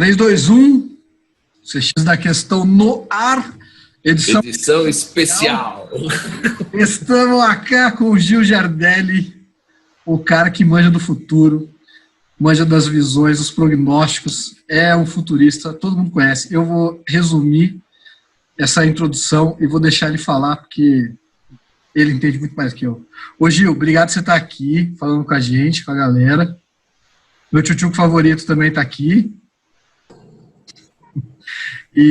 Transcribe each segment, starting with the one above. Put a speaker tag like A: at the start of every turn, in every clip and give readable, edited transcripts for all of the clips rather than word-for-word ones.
A: 3, 2, 1, CX da questão no ar,
B: edição especial.
A: Estamos aqui com o Gil Giardelli, o cara que manja do futuro, manja das visões, dos prognósticos, é um futurista, todo mundo conhece. Eu vou resumir essa introdução e vou deixar ele falar, porque ele entende muito mais que eu. Ô Gil, obrigado por você estar aqui, falando com a gente, com a galera. Meu tchutchuco favorito também está aqui.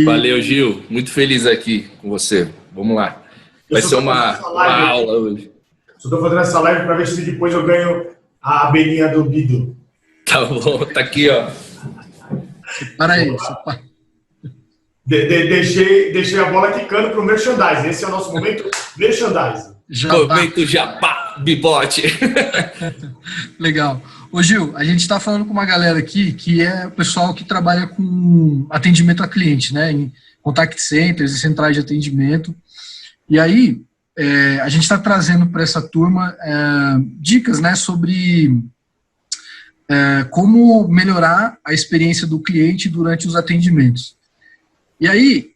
B: Valeu, Gil. Muito feliz aqui com você. Vamos lá. Vai ser uma aula hoje.
C: Só estou fazendo essa live para ver se depois eu ganho a abelhinha do Guido.
B: Tá bom, tá aqui, ó.
A: Para aí.
C: Deixei a bola quicando para o merchandising. Esse é o nosso momento merchandising.
B: Momento jabá, bibote.
A: Legal. Ô Gil, a gente está falando com uma galera aqui que é o pessoal que trabalha com atendimento a cliente, né? Em contact centers e centrais de atendimento. E aí, a gente está trazendo para essa turma dicas, né, sobre como melhorar a experiência do cliente durante os atendimentos. E aí,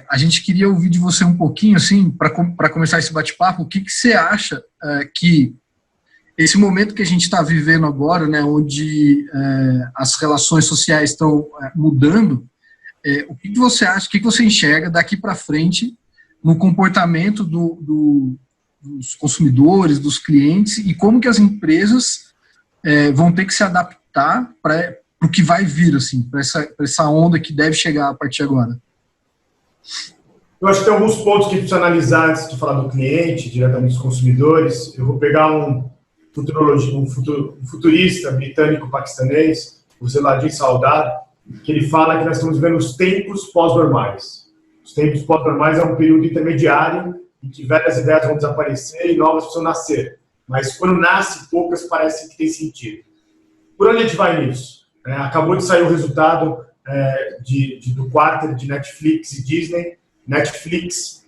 A: a gente queria ouvir de você um pouquinho, assim, para começar esse bate-papo, o que você acha que esse momento que a gente está vivendo agora, né, onde as relações sociais estão mudando, o que você acha, o que você enxerga daqui para frente no comportamento dos consumidores, dos clientes, e como que as empresas vão ter que se adaptar para o que vai vir, assim, para essa onda que deve chegar a partir de agora?
C: Eu acho que tem alguns pontos que a gente precisa analisar antes de falar do cliente, diretamente dos consumidores. Eu vou pegar um futurista britânico-paquistanês, o Zeladin Saldar, que ele fala que nós estamos vivendo os tempos pós-normais. Os tempos pós-normais é um período intermediário em que velhas ideias vão desaparecer e novas precisam nascer. Mas quando nasce, poucas parecem que tem sentido. Por onde a gente vai nisso? Acabou de sair o resultado do quarto de Netflix e Disney. Netflix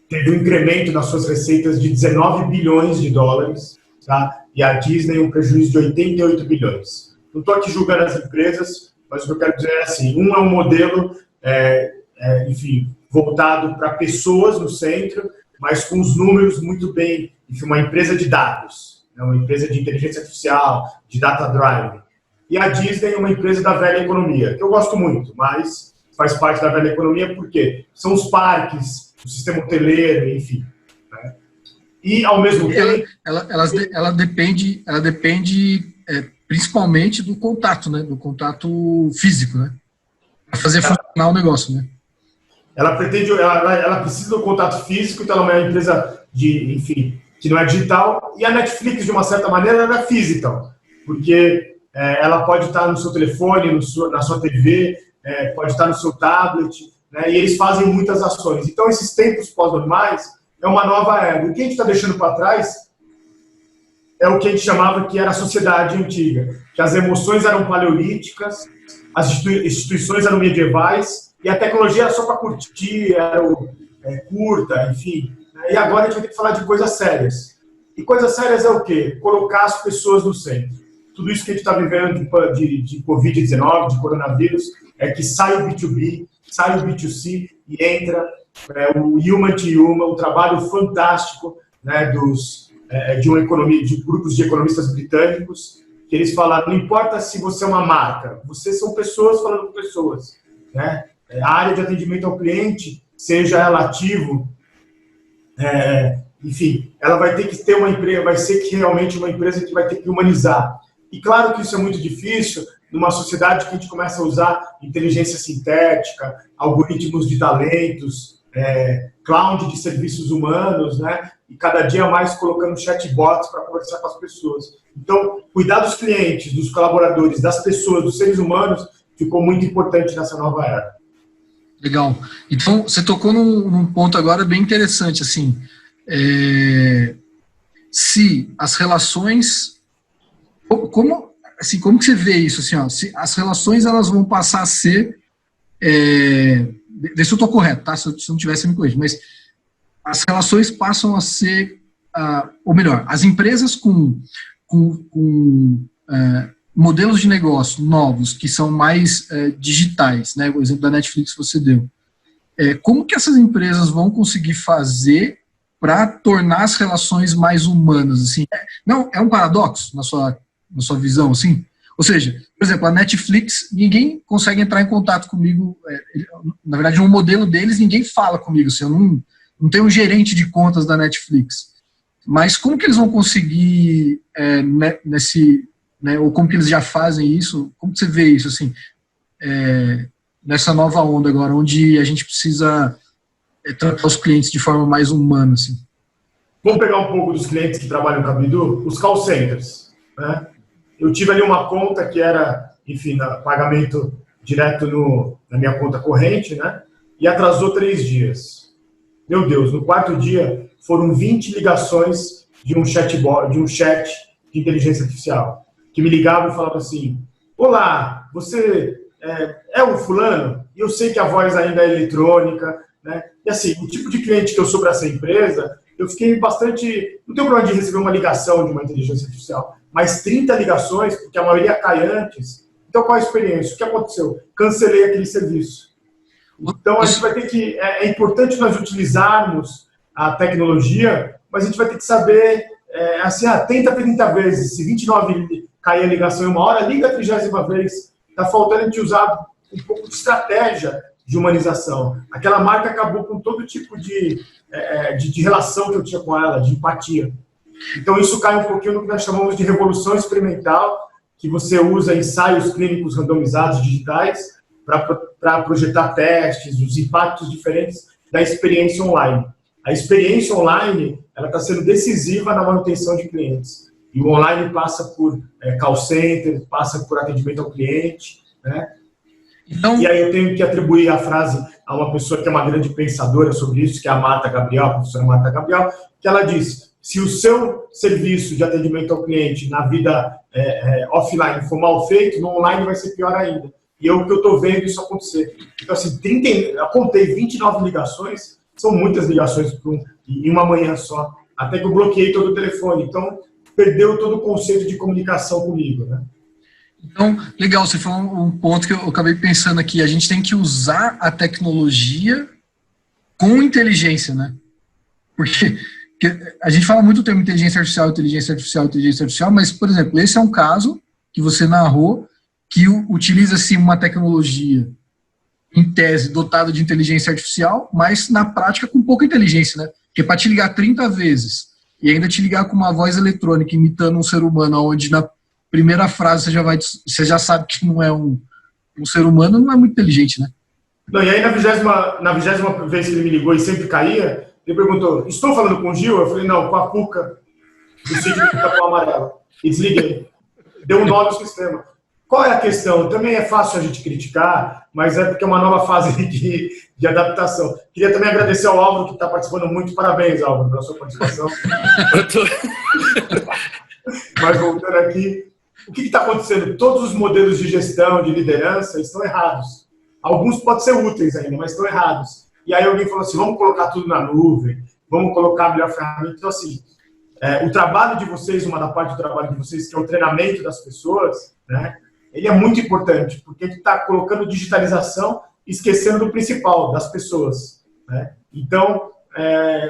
C: teve um incremento nas suas receitas de 19 bilhões de dólares, tá? E a Disney um prejuízo de 88 bilhões. Não estou aqui julgando as empresas, mas o que eu quero dizer é assim, é um modelo, enfim, voltado para pessoas no centro, mas com os números muito bem, enfim, uma empresa de dados, uma empresa de inteligência artificial, de data drive. E a Disney é uma empresa da velha economia, que eu gosto muito, mas faz parte da velha economia porque são os parques, o sistema hoteleiro, enfim. Né? E, ao mesmo tempo...
A: Ela depende principalmente do contato, né? Do contato físico, né? Para fazer funcionar o negócio, né?
C: Ela precisa do contato físico, então ela é uma empresa enfim, que não é digital. E a Netflix, de uma certa maneira, ela é physical, porque ela pode estar no seu telefone, na sua TV, pode estar no seu tablet, né, e eles fazem muitas ações. Então, esses tempos pós-normais é uma nova era. O que a gente está deixando para trás é o que a gente chamava que era a sociedade antiga, que as emoções eram paleolíticas, as instituições eram medievais, e a tecnologia era só para curtir, era curta, enfim. Né, e agora a gente vai ter que falar de coisas sérias. E coisas sérias é o quê? Colocar as pessoas no centro. Tudo isso que a gente está vivendo de Covid-19, de coronavírus, é que sai o B2B, sai o B2C e entra o human to human, um trabalho fantástico, né, de grupos de economistas britânicos, que eles falaram, não importa se você é uma marca, vocês são pessoas falando com pessoas. Né? A área de atendimento ao cliente, seja ela ativo, enfim, ela vai ter que ter uma empresa, vai ser que realmente uma empresa que vai ter que humanizar. E claro que isso é muito difícil numa sociedade que a gente começa a usar inteligência sintética, algoritmos de talentos, cloud de serviços humanos, né? E cada dia mais colocando chatbots para conversar com as pessoas. Então, cuidar dos clientes, dos colaboradores, das pessoas, dos seres humanos, ficou muito importante nessa nova era.
A: Legal. Então, você tocou num ponto agora bem interessante, assim, se as relações... Como que você vê isso? Assim, ó, se as relações elas vão passar a ser... Vê se eu estou correto, tá? Se eu não tivesse, me corrija. Mas as relações passam a ser... ou melhor, as empresas com modelos de negócio novos que são mais digitais, né? O exemplo da Netflix que você deu. Como que essas empresas vão conseguir fazer para tornar as relações mais humanas? Assim? Não, é um paradoxo na sua visão, assim? Ou seja, por exemplo, a Netflix, ninguém consegue entrar em contato comigo. Na verdade, no modelo deles, ninguém fala comigo. Assim, eu não tenho um gerente de contas da Netflix. Mas como que eles vão conseguir ou como que eles já fazem isso? Como que você vê isso, assim, nessa nova onda agora, onde a gente precisa tratar os clientes de forma mais humana, assim?
C: Vamos pegar um pouco dos clientes que trabalham com a Bidu, os call centers, né? Eu tive ali uma conta que era, enfim, pagamento direto na minha conta corrente, né? E atrasou 3 dias. Meu Deus, no 4º dia foram 20 ligações de um chatbot, de um chat de inteligência artificial, que me ligavam e falavam assim: olá, você é o fulano? E eu sei que a voz ainda é eletrônica, né? E assim, o tipo de cliente que eu sou para essa empresa, eu fiquei bastante... Não tenho problema de receber uma ligação de uma inteligência artificial, mas 30 ligações, porque a maioria cai antes. Então, qual a experiência? O que aconteceu? Cancelei aquele serviço. Então, a gente vai ter que... É importante nós utilizarmos a tecnologia, mas a gente vai ter que saber, tenta 30 vezes. Se 29 cair a ligação em 1 hora, liga a 30ª vez. Está faltando a gente usar um pouco de estratégia de humanização. Aquela marca acabou com todo tipo de relação que eu tinha com ela, de empatia. Então, isso cai um pouquinho no que nós chamamos de revolução experimental, que você usa ensaios clínicos randomizados digitais para projetar testes, os impactos diferentes da experiência online. A experiência online ela está sendo decisiva na manutenção de clientes. E o online passa por call center, passa por atendimento ao cliente, né? Então... E aí eu tenho que atribuir a frase a uma pessoa que é uma grande pensadora sobre isso, que é a Marta Gabriel, a professora Marta Gabriel, que ela diz: se o seu serviço de atendimento ao cliente na vida offline for mal feito, no online vai ser pior ainda. E o que eu estou vendo isso acontecer. Então, assim, eu contei 29 ligações, são muitas ligações em uma manhã só, até que eu bloqueei todo o telefone. Então, perdeu todo o conceito de comunicação comigo, né?
A: Então, legal, você falou um ponto que eu acabei pensando aqui. A gente tem que usar a tecnologia com inteligência, né? Porque a gente fala muito do termo inteligência artificial, inteligência artificial, inteligência artificial, mas, por exemplo, esse é um caso que você narrou que utiliza-se uma tecnologia, em tese, dotada de inteligência artificial, mas na prática com pouca inteligência, né? Porque para te ligar 30 vezes e ainda te ligar com uma voz eletrônica imitando um ser humano, onde na primeira frase você já sabe que não é um ser humano, não é muito inteligente, né?
C: Não, e aí na 20ª vez que ele me ligou e sempre caía, ele perguntou: estou falando com o Gil? Eu falei: não, com a Cuca do sítio do Capão Amarelo. E desliguei. Deu um nó no sistema. Qual é a questão? Também é fácil a gente criticar, mas é porque é uma nova fase de adaptação. Queria também agradecer ao Álvaro, que está participando muito. Parabéns, Álvaro, pela sua participação. Mas voltando aqui, o que está acontecendo? Todos os modelos de gestão, de liderança, estão errados. Alguns podem ser úteis ainda, mas estão errados. E aí alguém falou assim: vamos colocar tudo na nuvem, vamos colocar a melhor ferramenta. Então, assim, o trabalho de vocês, uma da parte do trabalho de vocês, que é o treinamento das pessoas, né? Ele é muito importante, porque ele está colocando digitalização e esquecendo do principal, das pessoas, né? Então,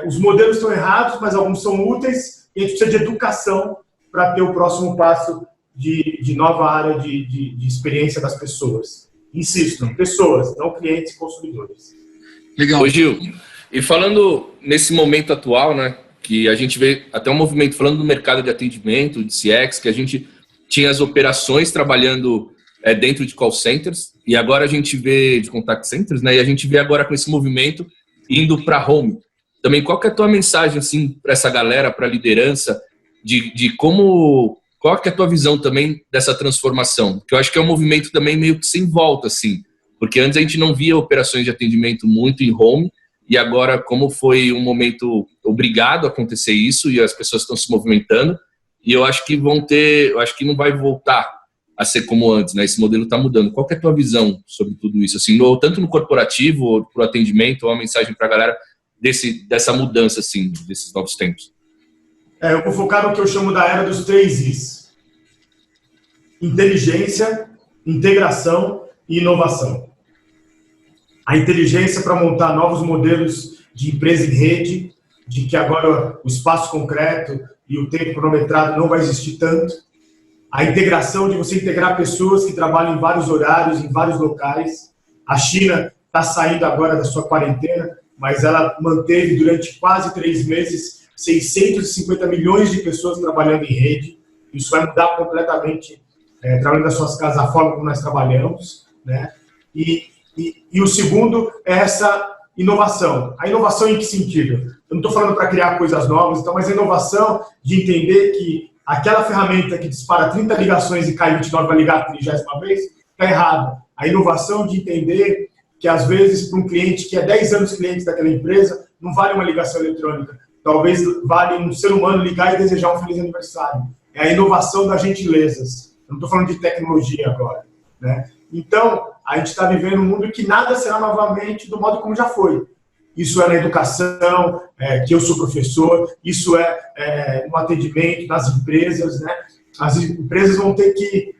C: os modelos estão errados, mas alguns são úteis, e a gente precisa de educação para ter o próximo passo de nova área de experiência das pessoas. Insisto, pessoas, não clientes e consumidores.
B: Legal. Ô, Gil, e falando nesse momento atual, né, que a gente vê até um movimento falando do mercado de atendimento, de CX, que a gente tinha as operações trabalhando dentro de call centers, e agora a gente vê de contact centers, né, e a gente vê agora com esse movimento indo para home. Também, qual que é a tua mensagem assim, para essa galera, para a liderança, de como... Qual que é a tua visão também dessa transformação? Porque eu acho que é um movimento também meio que sem volta, assim. Porque antes a gente não via operações de atendimento muito em home, e agora, como foi um momento obrigado a acontecer isso, e as pessoas estão se movimentando, e eu acho que eu acho que não vai voltar a ser como antes, né? Esse modelo está mudando. Qual que é a tua visão sobre tudo isso? Assim, tanto no corporativo, ou pro atendimento, ou uma mensagem para a galera dessa mudança, assim, desses novos tempos?
C: Eu vou focar no que eu chamo da era dos 3 Is. inteligência, integração e inovação. A inteligência para montar novos modelos de empresa em rede, de que agora o espaço concreto e o tempo cronometrado não vai existir tanto. A integração de você integrar pessoas que trabalham em vários horários, em vários locais. A China está saindo agora da sua quarentena, mas ela manteve durante quase 3 meses 650 milhões de pessoas trabalhando em rede. Isso vai mudar completamente, trabalhando das suas casas, a forma como nós trabalhamos, né? E o segundo é essa inovação. A inovação em que sentido? Eu não estou falando para criar coisas novas, então, mas a inovação de entender que aquela ferramenta que dispara 30 ligações e cai 29 para ligar a 30ª vez, está errada. A inovação de entender que, às vezes, para um cliente que é 10 anos cliente daquela empresa, não vale uma ligação eletrônica. Talvez vale um ser humano ligar e desejar um feliz aniversário. É a inovação das gentilezas. Eu não estou falando de tecnologia agora, né? Então, a gente está vivendo um mundo que nada será novamente do modo como já foi. Isso é na educação, que eu sou professor, isso é no atendimento, nas empresas, né? As empresas vão ter que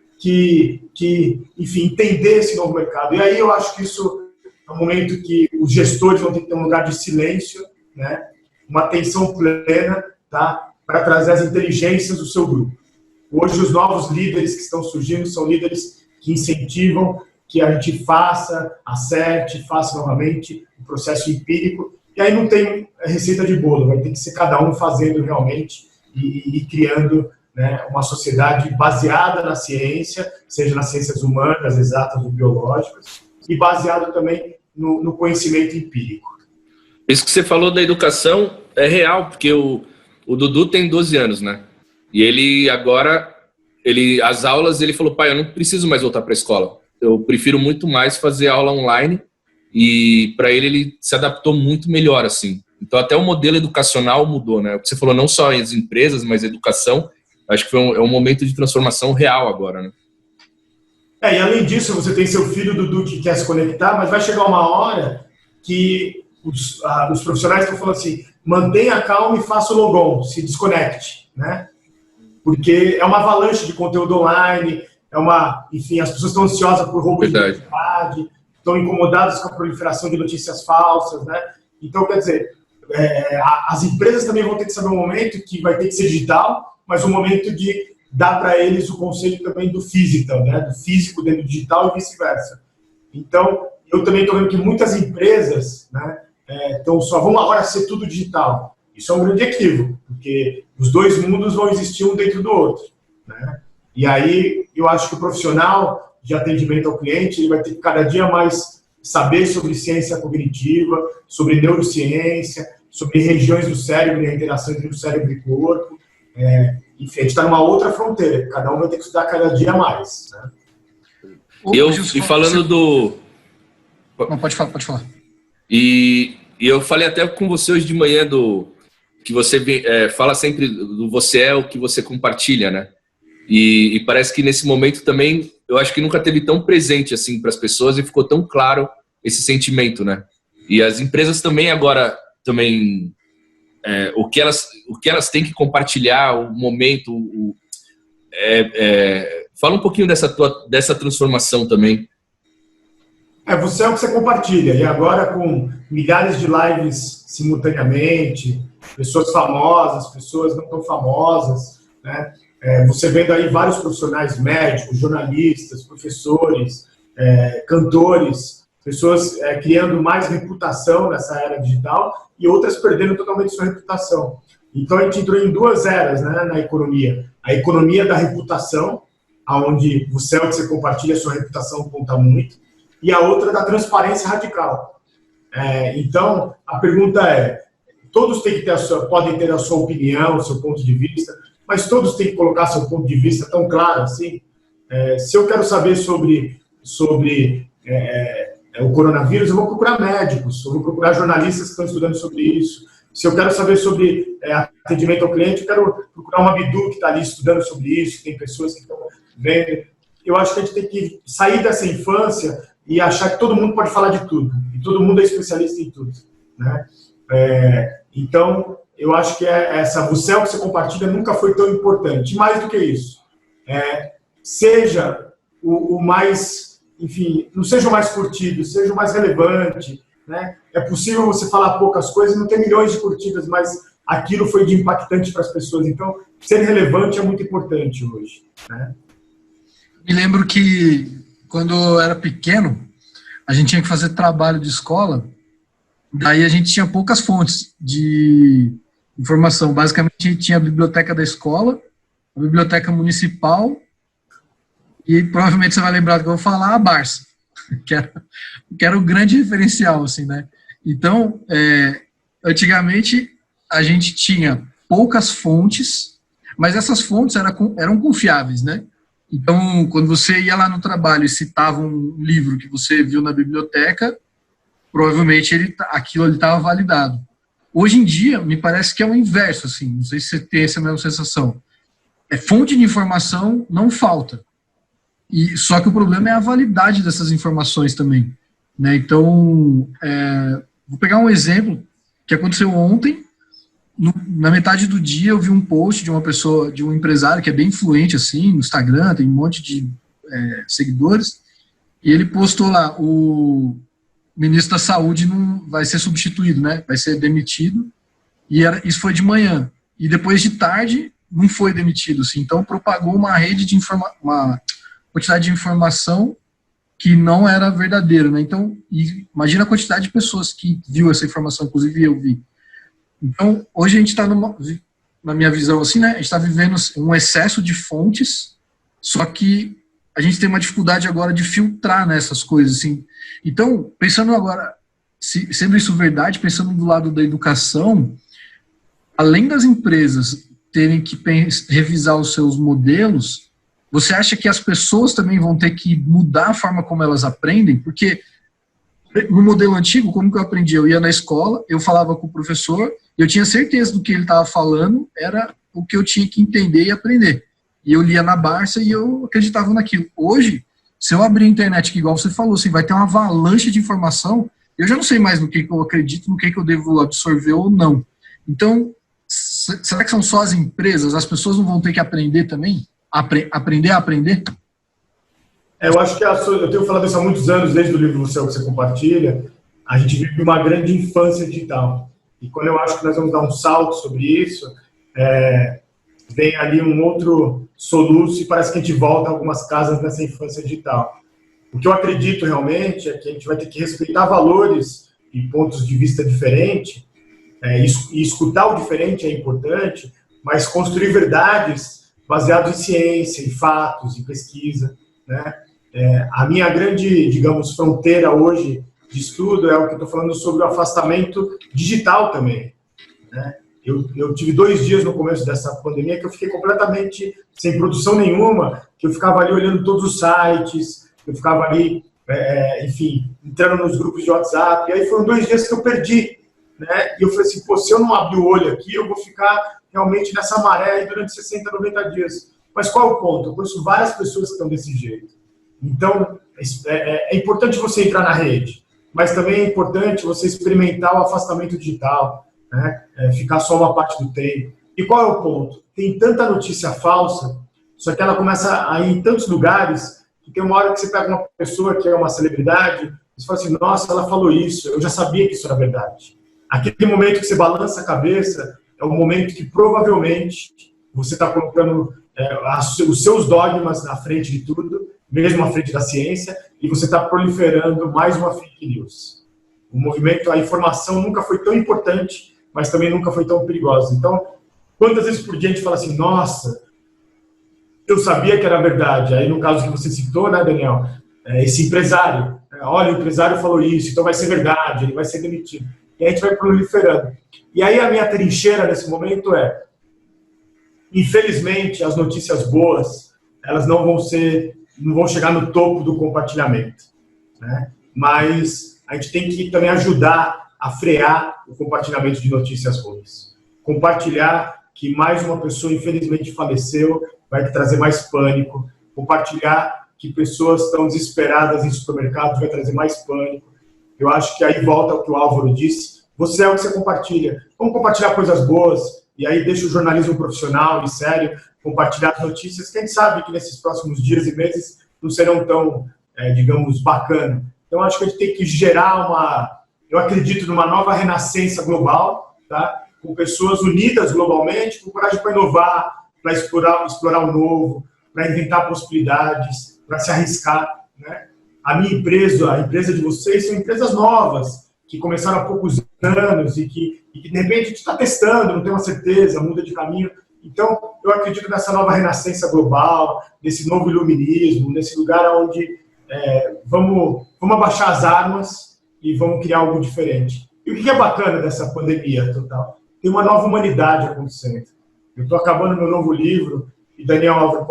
C: enfim, entender esse novo mercado. E aí eu acho que isso é um momento que os gestores vão ter que ter um lugar de silêncio, né? Uma atenção plena, tá? Para trazer as inteligências do seu grupo. Hoje, os novos líderes que estão surgindo são líderes que incentivam que a gente faça, acerte, faça novamente o processo empírico. E aí não tem receita de bolo, vai ter que ser cada um fazendo realmente e criando, né, uma sociedade baseada na ciência, seja nas ciências humanas, exatas ou biológicas, e baseado também no conhecimento empírico.
B: Isso que você falou da educação é real, porque o Dudu tem 12 anos, né? E ele agora, as aulas, ele falou, pai, eu não preciso mais voltar para a escola. Eu prefiro muito mais fazer aula online, e para ele se adaptou muito melhor, assim. Então até o modelo educacional mudou, né? O que você falou, não só as empresas, mas a educação, acho que foi um momento de transformação real agora, né?
C: E além disso, você tem seu filho, Dudu, que quer se conectar, mas vai chegar uma hora que os profissionais estão falando assim, mantenha calma e faça o logon, se desconecte, né? Porque é uma avalanche de conteúdo online, enfim, as pessoas estão ansiosas por roubo de identidade, estão incomodadas com a proliferação de notícias falsas, né? Então, quer dizer, as empresas também vão ter que saber um momento que vai ter que ser digital, mas um momento de dar para eles o conceito também do physical, né? Do físico dentro do digital e vice-versa. Então, eu também estou vendo que muitas empresas, né, só vão agora ser tudo digital. Isso é um grande equívoco, porque os dois mundos vão existir um dentro do outro, né? E aí, eu acho que o profissional de atendimento ao cliente, ele vai ter que cada dia mais saber sobre ciência cognitiva, sobre neurociência, sobre regiões do cérebro e a interação entre o cérebro e o corpo. Enfim, a gente está numa outra fronteira, cada um vai ter que estudar cada dia mais, né?
B: E falando do...
A: Não, pode falar.
B: E eu falei até com você hoje de manhã que você fala sempre do você é o que você compartilha, né? E parece que nesse momento também, eu acho que nunca teve tão presente assim para as pessoas e ficou tão claro esse sentimento, né? E as empresas também agora, o que elas têm que compartilhar, o momento, fala um pouquinho dessa transformação também.
C: Você é o que você compartilha, e agora com milhares de lives simultaneamente, pessoas famosas, pessoas não tão famosas, né? Você vendo aí vários profissionais médicos, jornalistas, professores, cantores, pessoas criando mais reputação nessa era digital e outras perdendo totalmente sua reputação. Então, a gente entrou em 2 eras, né, na economia. A economia da reputação, onde você é o que você compartilha, a sua reputação conta muito, e a outra da transparência radical. Então, a pergunta todos têm que podem ter a sua opinião, o seu ponto de vista, mas todos têm que colocar seu ponto de vista tão claro assim. Se eu quero saber sobre o coronavírus, eu vou procurar médicos, eu vou procurar jornalistas que estão estudando sobre isso. Se eu quero saber sobre atendimento ao cliente, eu quero procurar uma Bidu que está ali estudando sobre isso, tem pessoas que estão vendo. Eu acho que a gente tem que sair dessa infância e achar que todo mundo pode falar de tudo, e todo mundo é especialista em tudo, né? Então, eu acho que você é o que você compartilha nunca foi tão importante. Mais do que isso, seja o mais, enfim, não seja o mais curtido, seja o mais relevante, né? É possível você falar poucas coisas e não ter milhões de curtidas, mas aquilo foi de impactante para as pessoas. Então, ser relevante é muito importante hoje, né?
A: Me lembro que, quando eu era pequeno, a gente tinha que fazer trabalho de escola, daí a gente tinha poucas fontes de informação. Basicamente, a gente tinha a biblioteca da escola, a biblioteca municipal, e provavelmente você vai lembrar do que eu vou falar, a Barça, que era o grande referencial, assim, né? Então, antigamente, a gente tinha poucas fontes, mas essas fontes eram confiáveis, né? Então, quando você ia lá no trabalho e citava um livro que você viu na biblioteca, provavelmente aquilo ali estava validado. Hoje em dia, me parece que é o inverso, assim, não sei se você tem essa mesma sensação. Fonte de informação não falta. Só que o problema é a validade dessas informações também, né? Então, vou pegar um exemplo que aconteceu ontem. Na metade do dia eu vi um post de uma pessoa, de um empresário que é bem influente assim, no Instagram, tem um monte de seguidores, e ele postou lá: o ministro da Saúde não vai ser substituído, né? Vai ser demitido. Isso foi de manhã. E depois de tarde não foi demitido, assim. Então propagou uma rede de uma quantidade de informação que não era verdadeira, né? Então, imagina a quantidade de pessoas que viu essa informação, inclusive eu vi. Então, hoje a gente está, na minha visão, assim, né? A gente está vivendo um excesso de fontes, só que a gente tem uma dificuldade agora de filtrar nessas coisas, assim. Então, pensando agora, sendo isso verdade, pensando do lado da educação, além das empresas terem que revisar os seus modelos, você acha que as pessoas também vão ter que mudar a forma como elas aprendem? Porque no modelo antigo, como que eu aprendi? Eu ia na escola, eu falava com o professor, eu tinha certeza do que ele estava falando, era o que eu tinha que entender e aprender. E eu lia na Barça e eu acreditava naquilo. Hoje, se eu abrir a internet, que igual você falou, assim, vai ter uma avalanche de informação, eu já não sei mais no que eu acredito, no que eu devo absorver ou não. Então, será que são só as empresas? As pessoas não vão ter que aprender também? Aprender a aprender?
C: Eu acho que eu tenho falado isso há muitos anos, desde o livro do Céu que você compartilha. A gente vive uma grande infância digital. E quando eu acho que nós vamos dar um salto sobre isso, vem ali um outro soluço e parece que a gente volta a algumas casas nessa infância digital. O que eu acredito realmente é que a gente vai ter que respeitar valores e pontos de vista diferentes, e escutar o diferente é importante, mas construir verdades baseadas em ciência, em fatos, em pesquisa, né? A minha grande, digamos, fronteira hoje de estudo é o que eu estou falando sobre o afastamento digital também, né? Eu tive 2 dias no começo dessa pandemia que eu fiquei completamente sem produção nenhuma, que eu ficava ali olhando todos os sites, eu ficava ali, enfim, entrando nos grupos de WhatsApp, e aí foram 2 dias que eu perdi, né? E eu falei assim, pô, se eu não abrir o olho aqui, eu vou ficar realmente nessa maré aí durante 60, 90 dias. Mas qual é o ponto? Eu conheço várias pessoas que estão desse jeito. Então, é importante você entrar na rede, mas também é importante você experimentar o afastamento digital, né? Ficar só uma parte do tempo. E qual é o ponto? Tem tanta notícia falsa, só que ela começa a ir em tantos lugares, que tem uma hora que você pega uma pessoa que é uma celebridade, e você fala assim, nossa, ela falou isso, eu já sabia que isso era verdade. Aquele momento que você balança a cabeça é o momento que provavelmente você está colocando os seus dogmas na frente de tudo, mesmo à frente da ciência, e você está proliferando mais uma fake news. O movimento, a informação nunca foi tão importante, mas também nunca foi tão perigosa. Então, quantas vezes por dia a gente fala assim, nossa, eu sabia que era verdade. Aí, no caso que você citou, né, Daniel, esse empresário, olha, o empresário falou isso, então vai ser verdade, ele vai ser demitido. E a gente vai proliferando. E aí a minha trincheira nesse momento infelizmente, as notícias boas, elas não vão chegar no topo do compartilhamento, né? Mas a gente tem que também ajudar a frear o compartilhamento de notícias ruins. Compartilhar que mais uma pessoa, infelizmente, faleceu, vai trazer mais pânico. Compartilhar que pessoas estão desesperadas em supermercados vai trazer mais pânico. Eu acho que aí volta ao que o Álvaro disse. Você é o que você compartilha. Vamos compartilhar coisas boas. e aí deixa o jornalismo profissional e sério compartilhar as notícias, que a gente sabe que nesses próximos dias e meses não serão tão, digamos, bacana. Então, acho que a gente tem que gerar eu acredito numa nova renascença global, tá? Com pessoas unidas globalmente, com coragem para inovar, para explorar o novo, para inventar possibilidades, para se arriscar, né? A minha empresa, a empresa de vocês, são empresas novas, que começaram há poucos anos e que de repente a gente está testando, não tem uma certeza, muda de caminho. Então, eu acredito nessa nova renascença global, nesse novo iluminismo, nesse lugar onde vamos abaixar as armas e vamos criar algo diferente. E o que é bacana dessa pandemia total? Tem uma nova humanidade acontecendo. Eu estou acabando meu novo livro, e Daniel Álvaro,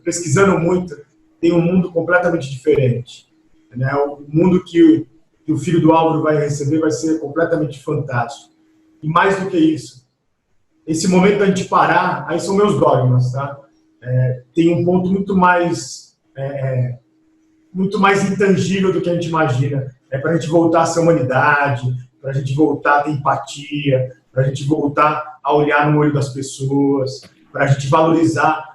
C: pesquisando muito, tem um mundo completamente diferente. Né? O mundo que o filho do Álvaro vai receber vai ser completamente fantástico. E mais do que isso, esse momento da gente parar, aí são meus dogmas, tá? Tem um ponto muito mais intangível do que a gente imagina. É para a gente voltar a ser humanidade, para a gente voltar a ter empatia, para a gente voltar a olhar no olho das pessoas, para a gente valorizar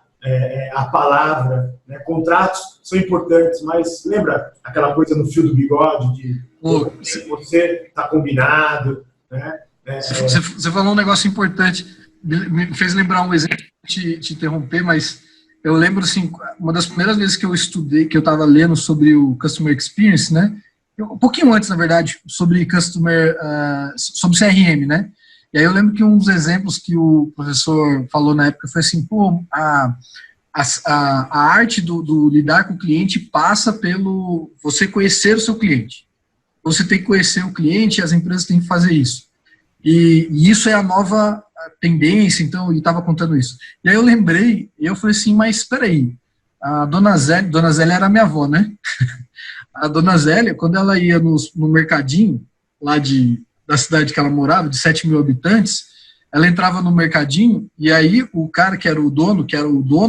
C: a palavra, né? Contratos são importantes, mas lembra aquela coisa no fio do bigode de você está combinado, né?
A: Você falou um negócio importante, me fez lembrar um exemplo, te interromper, mas eu lembro, assim, uma das primeiras vezes que eu estudei, que eu estava lendo sobre o Customer Experience, né? Um pouquinho antes, na verdade, sobre sobre CRM, né? E aí eu lembro que um dos exemplos que o professor falou na época foi assim, a arte do lidar com o cliente passa pelo você conhecer o seu cliente. Você tem que conhecer o cliente e as empresas têm que fazer isso. E isso é a nova tendência, então, e estava contando isso. E aí eu lembrei, e eu falei assim, mas espera aí, a Dona Zélia era minha avó, né? A Dona Zélia, quando ela ia no mercadinho, lá da cidade que ela morava, de 7 mil habitantes, ela entrava no mercadinho, e aí o cara que era o dono,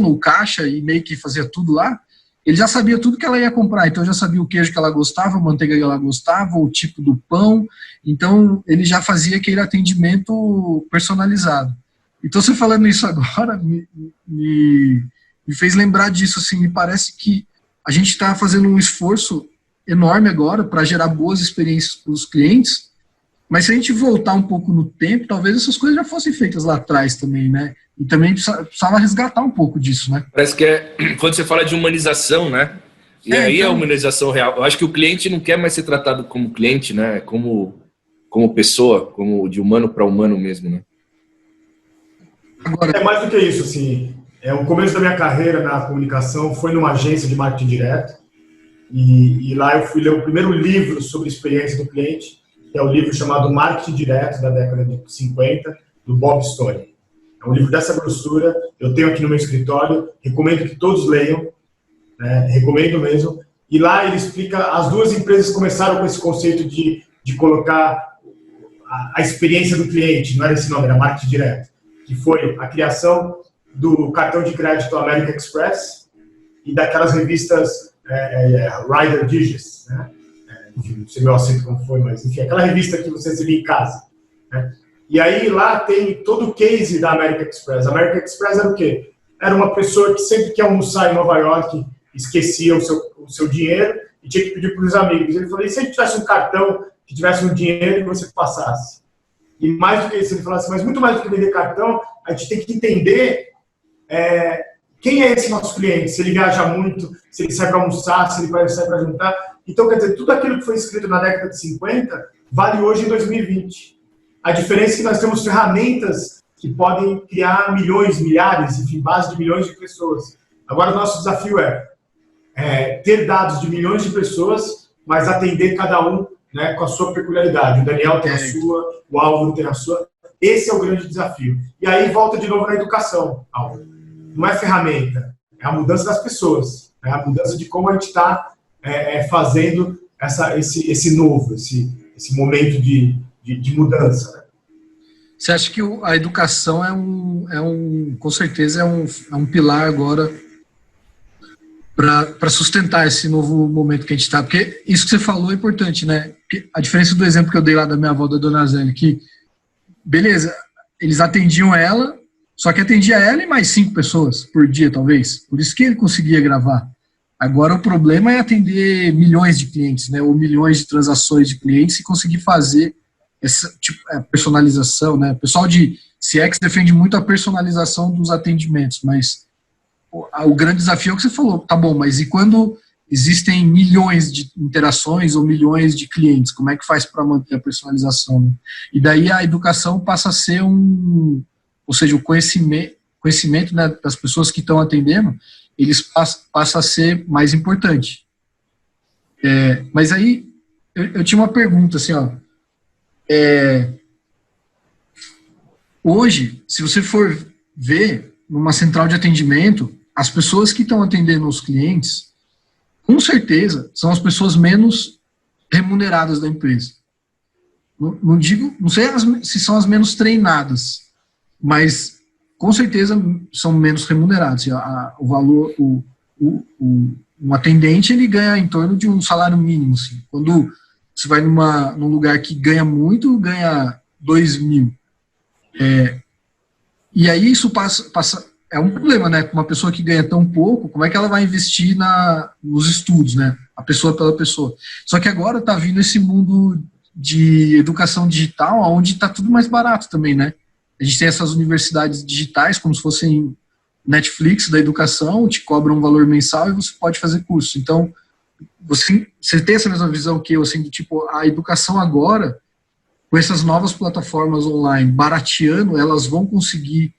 A: o caixa, e meio que fazia tudo lá, ele já sabia tudo que ela ia comprar, então já sabia o queijo que ela gostava, a manteiga que ela gostava, o tipo do pão, então ele já fazia aquele atendimento personalizado. Então você falando isso agora me fez lembrar disso, assim, me parece que a gente está fazendo um esforço enorme agora para gerar boas experiências para os clientes, mas se a gente voltar um pouco no tempo, talvez essas coisas já fossem feitas lá atrás também, né? E também precisava resgatar um pouco disso, né?
B: Parece que quando você fala de humanização, né? E aí então, a humanização real. Eu acho que o cliente não quer mais ser tratado como cliente, né? Como pessoa, como de humano para humano mesmo, né?
C: Agora, é mais do que isso, assim. O começo da minha carreira na comunicação foi numa agência de marketing direto. E lá eu fui ler o primeiro livro sobre experiência do cliente, que é o livro chamado Marketing Direto, da década de 50, do Bob Story. É um livro dessa grossura, eu tenho aqui no meu escritório, recomendo que todos leiam, né? Recomendo mesmo. E lá ele explica, as duas empresas começaram com esse conceito de colocar a experiência do cliente, não era esse nome, era Marketing Direto, que foi a criação do cartão de crédito American Express e daquelas revistas Rider Digest, né? Não sei meu acento como foi, mas enfim, aquela revista que você recebia em casa, né? E aí lá tem todo o case da American Express. A American Express era o quê? Era uma pessoa que sempre que ia almoçar em Nova York esquecia o seu dinheiro e tinha que pedir para os amigos. Ele falou, e se a gente tivesse um cartão que tivesse um dinheiro que você passasse? E mais do que isso, ele falou assim, mas muito mais do que vender cartão, a gente tem que entender quem é esse nosso cliente, se ele viaja muito, se ele sai para almoçar, se ele sai para jantar. Então, quer dizer, tudo aquilo que foi escrito na década de 50 vale hoje em 2020. A diferença é que nós temos ferramentas que podem criar milhões, milhares, enfim, base de milhões de pessoas. Agora, o nosso desafio é ter dados de milhões de pessoas, mas atender cada um, né, com a sua peculiaridade. O Daniel tem a sua, o Álvaro tem a sua. Esse é o grande desafio. E aí volta de novo na educação, Álvaro. Não é ferramenta, é a mudança das pessoas, é a mudança de como a gente está fazendo esse novo, esse momento de mudança. Né?
A: Você acha que a educação com certeza é um pilar agora para sustentar esse novo momento que a gente está? Porque isso que você falou é importante, né? Porque a diferença do exemplo que eu dei lá da minha avó, da Dona Zélia, que, beleza, eles atendiam ela, só que atendia ela e mais 5 pessoas por dia, talvez. Por isso que ele conseguia gravar. Agora o problema é atender milhões de clientes, né, ou milhões de transações de clientes e conseguir fazer essa tipo, personalização, né? O pessoal de CX defende muito a personalização dos atendimentos, mas o grande desafio é o que você falou, tá bom, mas e quando existem milhões de interações ou milhões de clientes, como é que faz para manter a personalização, né? E daí a educação passa a ser ou seja, o conhecimento, né, das pessoas que estão atendendo, eles passa a ser mais importante. Mas aí eu tinha uma pergunta assim, ó. Hoje, se você for ver numa central de atendimento, as pessoas que estão atendendo os clientes, com certeza, são as pessoas menos remuneradas da empresa. Não sei se são as menos treinadas, mas com certeza são menos remuneradas. O valor, um atendente, ele ganha em torno de um salário mínimo. Assim. Quando você vai num lugar que ganha muito, ganha 2.000. E aí isso é um problema, né? Uma pessoa que ganha tão pouco, como é que ela vai investir nos estudos, né? A pessoa pela pessoa. Só que agora está vindo esse mundo de educação digital, onde está tudo mais barato também, né? A gente tem essas universidades digitais, como se fossem Netflix da educação, te cobram um valor mensal e você pode fazer curso. Então, você tem essa mesma visão que eu, assim, do tipo, a educação agora, com essas novas plataformas online, barateando, elas vão conseguir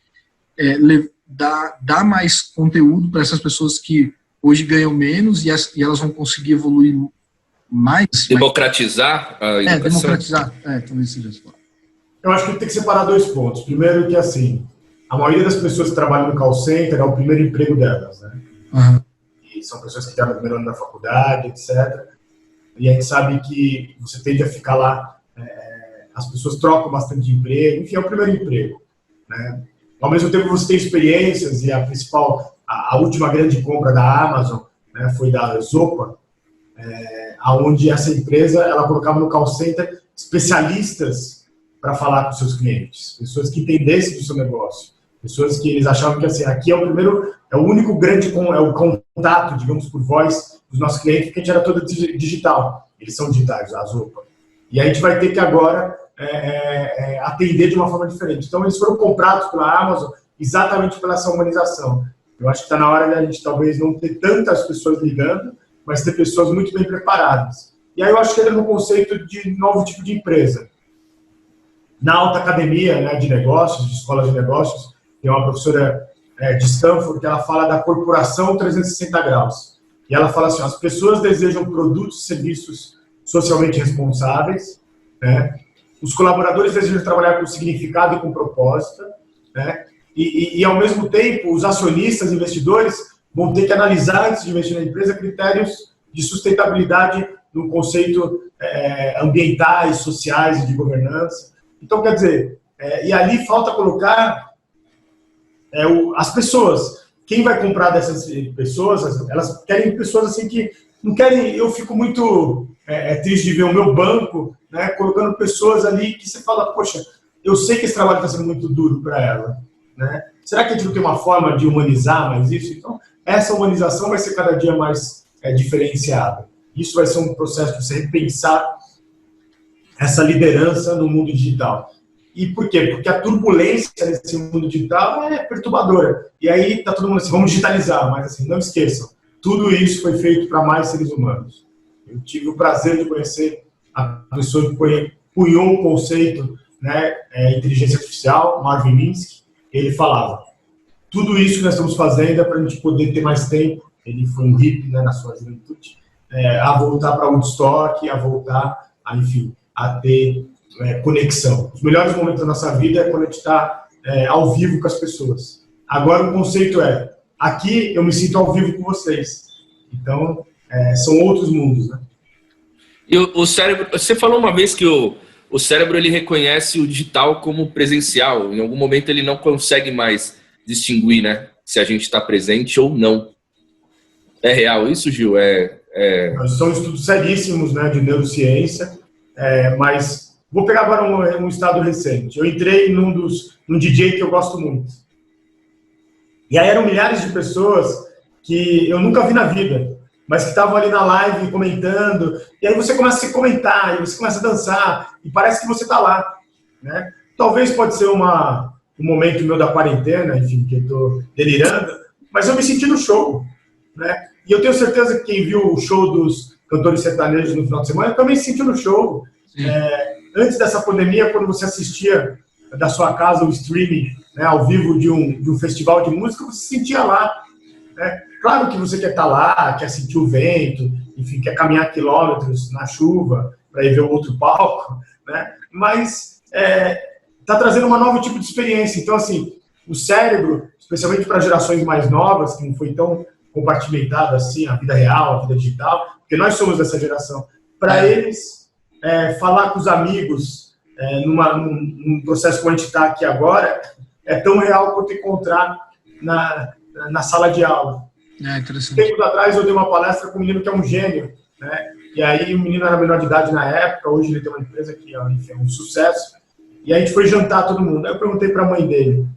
A: dar mais conteúdo para essas pessoas que hoje ganham menos e elas vão conseguir evoluir mais.
B: Democratizar a educação?
A: Democratizar, talvez seja isso.
C: Eu acho que tem que separar 2 pontos. Primeiro que, assim, a maioria das pessoas que trabalham no call center é o primeiro emprego delas, né?
A: Uhum.
C: E são pessoas que estão no primeiro ano da faculdade, etc. E a gente sabe que você tende a ficar lá, as pessoas trocam bastante de emprego, enfim, é o primeiro emprego, né? Ao mesmo tempo você tem experiências, e a última grande compra da Amazon, né, foi da Zopa, onde essa empresa, ela colocava no call center especialistas para falar com seus clientes, pessoas que entendessem do seu negócio, pessoas que eles achavam que, assim, aqui é o único grande o contato, digamos, por voz dos nossos clientes, porque a gente era todo digital, eles são digitais, a Zopa. E a gente vai ter que agora atender de uma forma diferente. Então, eles foram comprados pela Amazon exatamente pela essa humanização. Eu acho que está na hora de a gente talvez não ter tantas pessoas ligando, mas ter pessoas muito bem preparadas. E aí eu acho que entra no conceito de novo tipo de empresa. Na alta academia, né, de negócios, de escola de negócios, tem uma professora de Stanford que ela fala da corporação 360 graus. E ela fala assim, as pessoas desejam produtos e serviços socialmente responsáveis, né? Os colaboradores desejam trabalhar com significado e com propósito, né? E ao mesmo tempo, os acionistas, investidores, vão ter que analisar, antes de investir na empresa, critérios de sustentabilidade no conceito ambientais, sociais e de governança. Então, quer dizer, e ali falta colocar as pessoas. Quem vai comprar dessas pessoas, elas querem pessoas assim que não querem. Eu fico muito triste de ver o meu banco, né, colocando pessoas ali que você fala, poxa, eu sei que esse trabalho está sendo muito duro para ela, né? Será que a gente não tem uma forma de humanizar mais isso? Então, essa humanização vai ser cada dia mais diferenciada. Isso vai ser um processo de você repensar essa liderança no mundo digital. E por quê? Porque a turbulência nesse mundo digital é perturbadora. E aí está todo mundo assim, vamos digitalizar, mas assim, não esqueçam, tudo isso foi feito para mais seres humanos. Eu tive o prazer de conhecer a pessoa que cunhou um conceito, né, inteligência artificial, Marvin Minsky. Ele falava, tudo isso que nós estamos fazendo é para a gente poder ter mais tempo. Ele foi um hippie, né, na sua juventude, a voltar para Woodstock, a voltar, enfim, a ter conexão. Os melhores momentos da nossa vida é quando a gente está ao vivo com as pessoas. Agora o conceito aqui eu me sinto ao vivo com vocês. Então, são outros mundos, né?
B: E o cérebro, você falou uma vez que o cérebro ele reconhece o digital como presencial. Em algum momento ele não consegue mais distinguir, né, se a gente está presente ou não. É real isso, Gil?
C: São estudos seríssimos, né, de neurociência, mas Vou pegar agora um estado recente. Eu entrei num DJ que eu gosto muito. E aí eram milhares de pessoas que eu nunca vi na vida, mas que estavam ali na live comentando. E aí você começa a se comentar, e você começa a dançar, e parece que você está lá, né? Talvez pode ser um momento meu da quarentena, enfim, que eu estou delirando, mas eu me senti no show, né? E eu tenho certeza que quem viu o show dos cantores sertanejos no final de semana também se sentiu no show. Antes dessa pandemia, quando você assistia da sua casa o streaming, né, ao vivo de um festival de música, você se sentia lá, né? Claro que você quer estar lá, quer sentir o vento, enfim, quer caminhar quilômetros na chuva para ir ver o outro palco, né? Mas está trazendo um novo tipo de experiência. Então, assim, o cérebro, especialmente para gerações mais novas, que não foi tão compartimentado assim, a vida real, a vida digital, porque nós somos dessa geração, para eles falar com os amigos num processo como a gente está aqui agora é tão real quanto encontrar na sala de aula.
A: Interessante.
C: Tempos atrás eu dei uma palestra com um menino que é um gênio, né? E aí o menino era menor de idade na época, hoje ele tem uma empresa que enfim, é um sucesso, e a gente foi jantar todo mundo. Aí eu perguntei para a mãe dele,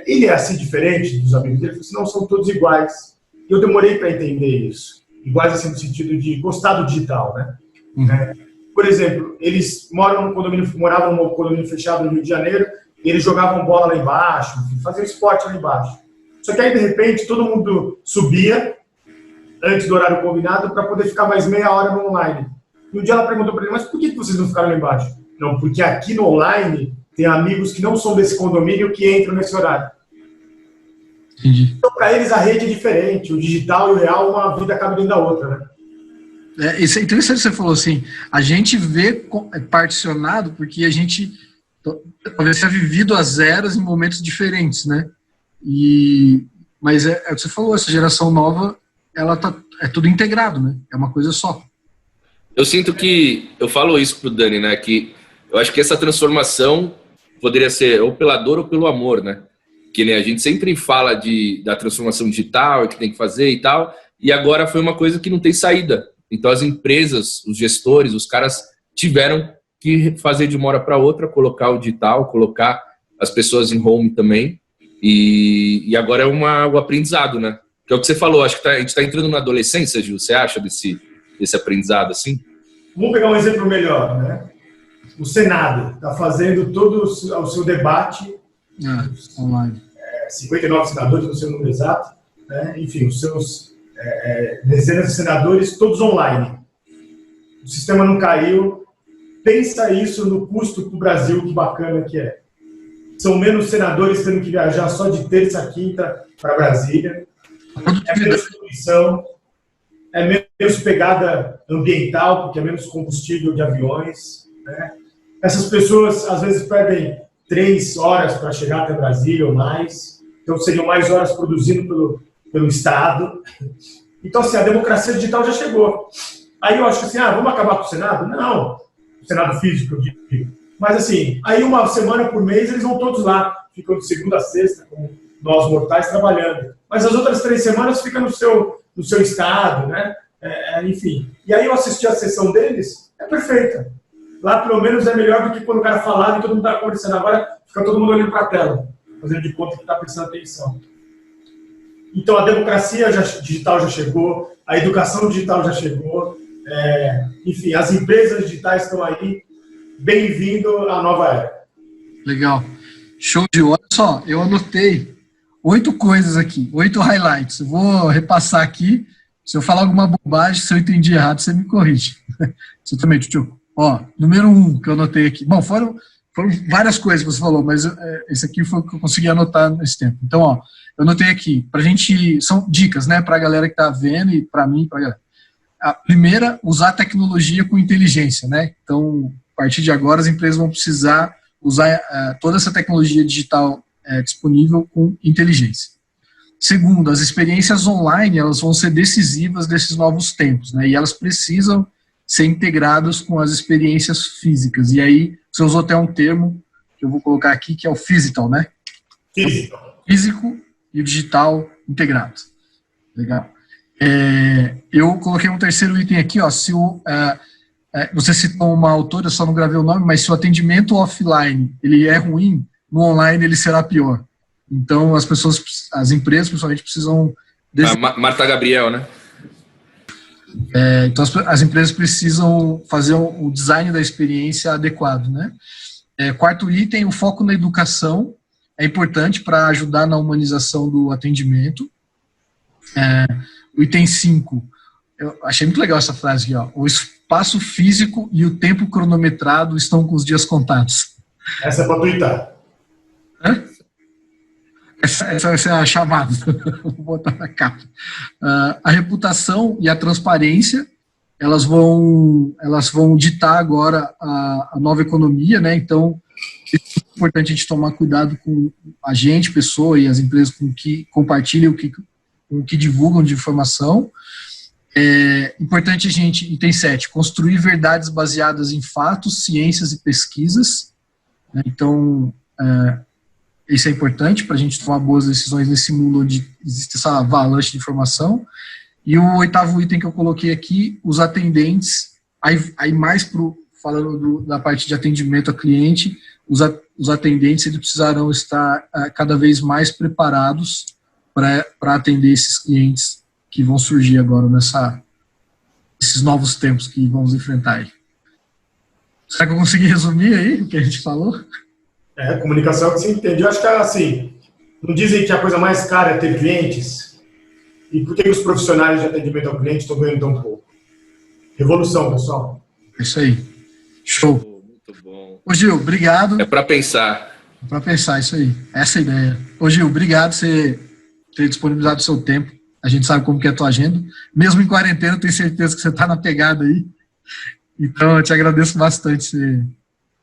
C: ele é assim diferente dos amigos dele? Ele falou assim, não, são todos iguais. E eu demorei para entender isso. Iguais assim no sentido de gostar do digital, né? Por exemplo, eles moravam num condomínio fechado no Rio de Janeiro, e eles jogavam bola lá embaixo, faziam esporte lá embaixo. Só que aí, de repente, todo mundo subia, antes do horário combinado, para poder ficar mais meia hora no online. E um dia ela perguntou para ele, mas por que vocês não ficaram lá embaixo? Não, porque aqui no online tem amigos que não são desse condomínio que entram nesse horário.
A: Entendi.
C: Então, para eles, a rede é diferente. O digital e o real, uma vida cabe dentro da outra, né?
A: Isso é interessante que você falou assim, a gente vê particionado porque a gente talvez tenha vivido as eras em momentos diferentes, né? Mas é o que você falou, essa geração nova, é tudo integrado, né? É uma coisa só.
B: Eu sinto que, eu falo isso pro Dani, né, que eu acho que essa transformação poderia ser ou pela dor ou pelo amor, né? Que né, a gente sempre fala da transformação digital, que tem que fazer e tal, e agora foi uma coisa que não tem saída. Então as empresas, os gestores, os caras tiveram que fazer de uma hora para outra, colocar o digital, colocar as pessoas em home também, e agora é o aprendizado, né? Que é o que você falou, acho que a gente está entrando na adolescência, Gil, você acha desse aprendizado assim?
C: Vamos pegar um exemplo melhor, né? O Senado está fazendo todo o seu debate,
A: online.
C: 59 senadores, não sei o número exato, né? Enfim, os seus dezenas de senadores, todos online. O sistema não caiu. Pensa isso no custo para o Brasil, que bacana que é. São menos senadores tendo que viajar só de terça a quinta para Brasília. É menos poluição, é menos pegada ambiental, porque é menos combustível de aviões, né? Essas pessoas, às vezes, perdem 3 horas para chegar até Brasília ou mais. Então, seriam mais horas produzindo pelo Estado. Então, assim, a democracia digital já chegou. Aí eu acho que assim, vamos acabar com o Senado? Não, o Senado físico, eu digo. Mas, assim, aí uma semana por mês eles vão todos lá. Ficam de segunda a sexta, como nós mortais, trabalhando. Mas as outras 3 semanas ficam no seu estado, né? Enfim. E aí eu assisti a sessão deles, é perfeita. Lá, pelo menos, é melhor do que quando o cara falava e todo mundo está conversando. Agora, fica todo mundo olhando para a tela, fazendo de conta que está prestando atenção. Então, a democracia digital já chegou, a educação digital já chegou, enfim, as empresas digitais estão aí. Bem-vindo à nova era.
A: Legal. Show de olho. Olha só, eu anotei 8 coisas aqui, 8 highlights. Eu vou repassar aqui. Se eu falar alguma bobagem, se eu entendi errado, você me corrige. Você também, Tio. Ó, número 1 que eu anotei aqui. Bom, foram várias coisas que você falou, mas esse aqui foi o que eu consegui anotar nesse tempo. Então, ó, eu anotei aqui, pra gente, são dicas, né, pra galera que tá vendo e pra mim, pra galera. A primeira, usar tecnologia com inteligência, né? Então, a partir de agora, as empresas vão precisar usar toda essa tecnologia digital disponível com inteligência. Segundo, as experiências online, elas vão ser decisivas desses novos tempos, né? E elas precisam ser integradas com as experiências físicas. E aí, você usou até um termo que eu vou colocar aqui, que é o physical, né? Físico e o digital integrado. Legal. Eu coloquei um terceiro item aqui, ó, você citou uma autora, eu só não gravei o nome, mas se o atendimento offline ele é ruim, no online ele será pior. Então, as empresas, principalmente, precisam...
B: Marta Gabriel, né?
A: Então, as empresas precisam fazer o design da experiência adequado, né? Quarto item, o foco na educação é importante para ajudar na humanização do atendimento. O item 5, eu achei muito legal essa frase aqui, ó. O espaço físico e o tempo cronometrado estão com os dias contados.
C: Essa é para twittar.
A: Essa é a chamada. Vou botar na capa. A reputação e a transparência, elas vão ditar agora a nova economia, né? Então, é importante a gente tomar cuidado com a gente, pessoa e as empresas com que compartilham, com o que divulgam de informação. É importante a gente, item 7, construir verdades baseadas em fatos, ciências e pesquisas. Né? Então, isso é importante para a gente tomar boas decisões nesse mundo onde existe essa avalanche de informação. E o oitavo item que eu coloquei aqui, os atendentes, aí mais falando da parte de atendimento a cliente, os atendentes eles precisarão estar cada vez mais preparados para atender esses clientes que vão surgir agora esses novos tempos que vamos enfrentar aí. Será que eu consegui resumir aí o que a gente falou?
C: Comunicação que você entende. Eu acho que, assim, não dizem que a coisa mais cara é ter clientes? E por que os profissionais de atendimento ao cliente estão ganhando tão pouco? Revolução, pessoal.
A: É isso aí. Show.
B: Muito bom.
A: Ô, Gil, obrigado.
B: É para pensar.
A: É para pensar, isso aí. Essa é a ideia. Ô, Gil, obrigado por você ter disponibilizado o seu tempo. A gente sabe como que é a tua agenda. Mesmo em quarentena, eu tenho certeza que você está na pegada aí. Então, eu te agradeço bastante você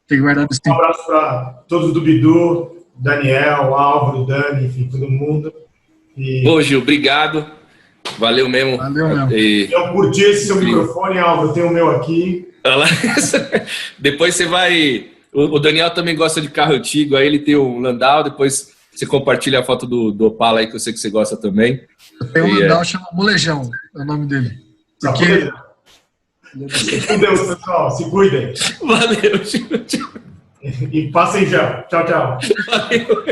A: ter guardado esse tempo.
C: Um abraço para todos do Bidu, Daniel, Álvaro, Dani, enfim, todo mundo.
B: Ô, Gil, obrigado. Valeu mesmo.
A: Valeu mesmo.
C: Eu curti esse seu microfone, Álvaro. Eu tenho o meu aqui.
B: Depois você vai... O Daniel também gosta de carro antigo. Aí ele tem um Landau. Depois você compartilha a foto do Opala aí, que eu sei que você gosta também.
A: Tem um Landau, chama Molejão. É o nome dele. Porque...
C: Com Deus, pessoal. Se cuidem.
B: Valeu, Gil.
C: E passem já. Tchau, tchau.
B: Valeu.